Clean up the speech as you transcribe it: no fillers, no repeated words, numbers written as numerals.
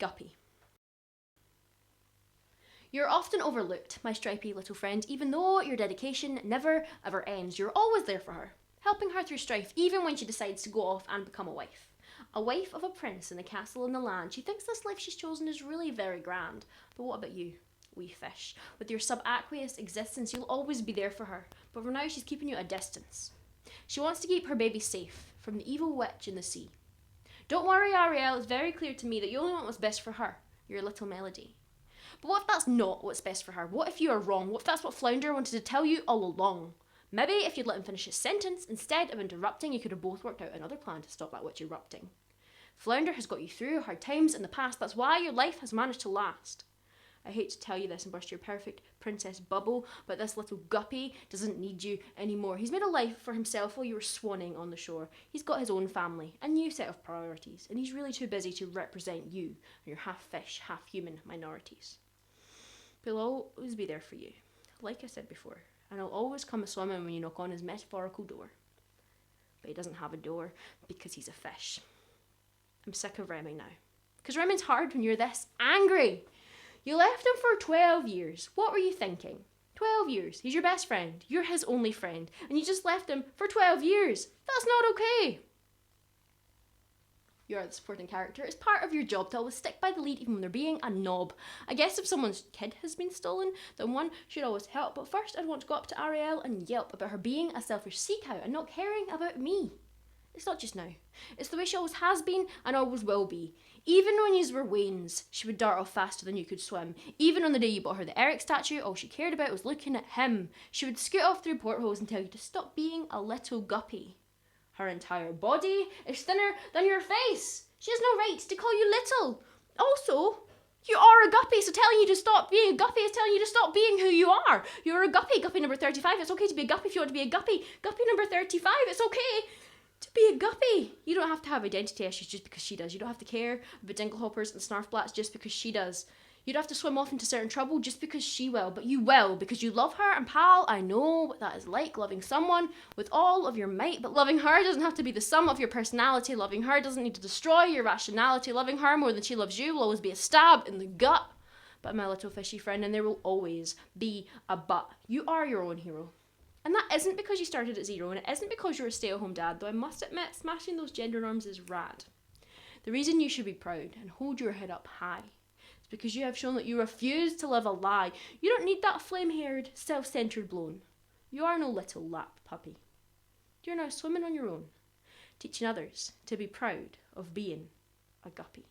Guppy. You're often overlooked, my stripy little friend, even though your dedication never ever ends. You're always there for her, helping her through strife, even when she decides to go off and become a wife. A wife of a prince in a castle in the land. She thinks this life she's chosen is really very grand. But what about you, wee fish? With your subaqueous existence, you'll always be there for her. But for now, she's keeping you at a distance. She wants to keep her baby safe from the evil witch in the sea. Don't worry, Ariel, it's very clear to me that you only want what's best for her, your little Melody. But what if that's not what's best for her? What if you are wrong? What if that's what Flounder wanted to tell you all along? Maybe if you'd let him finish his sentence, instead of interrupting, you could have both worked out another plan to stop that witch erupting. Flounder has got you through hard times in the past. That's why your life has managed to last. I hate to tell you this and burst your perfect princess bubble, but this little Guppy doesn't need you anymore. He's made a life for himself while you were swanning on the shore. He's got his own family, a new set of priorities, and he's really too busy to represent you and your half-fish, half-human minorities. But he'll always be there for you, like I said before, and he'll always come a-swimming when you knock on his metaphorical door. But he doesn't have a door because he's a fish. I'm sick of rhyming now, because rhyming's hard when you're this angry. You left him for 12 years. What were you thinking? 12 years. He's your best friend. You're his only friend. And you just left him for 12 years. That's not okay. You're the supporting character. It's part of your job to always stick by the lead even when they're being a knob. I guess if someone's kid has been stolen, then one should always help. But first I'd want to go up to Ariel and yelp about her being a selfish sea cow and not caring about me. It's not just now. It's the way she always has been and always will be. Even when yous were wains, she would dart off faster than you could swim. Even on the day you bought her the Eric statue, all she cared about was looking at him. She would scoot off through portholes and tell you to stop being a little Guppy. Her entire body is thinner than your face. She has no right to call you little. Also, you are a Guppy, so telling you to stop being a Guppy is telling you to stop being who you are. You're a Guppy, Guppy number 35. It's okay to be a Guppy if you want to be a Guppy. Guppy number 35, it's okay to be a Guppy. You don't have to have identity issues just because she does. You don't have to care about dinglehoppers and snarfblats just because she does. You don't have to swim off into certain trouble just because she will, but you will because you love her. And pal, I know what that is like, loving someone with all of your might, but loving her doesn't have to be the sum of your personality. Loving her doesn't need to destroy your rationality. Loving her more than she loves you will always be a stab in the gut. But my little fishy friend, and there will always be a but. You are your own hero. And that isn't because you started at zero, and it isn't because you're a stay-at-home dad, though I must admit, smashing those gender norms is rad. The reason you should be proud and hold your head up high is because you have shown that you refuse to live a lie. You don't need that flame-haired, self-centred blown. You are no little lap puppy. You're now swimming on your own, teaching others to be proud of being a Guppy.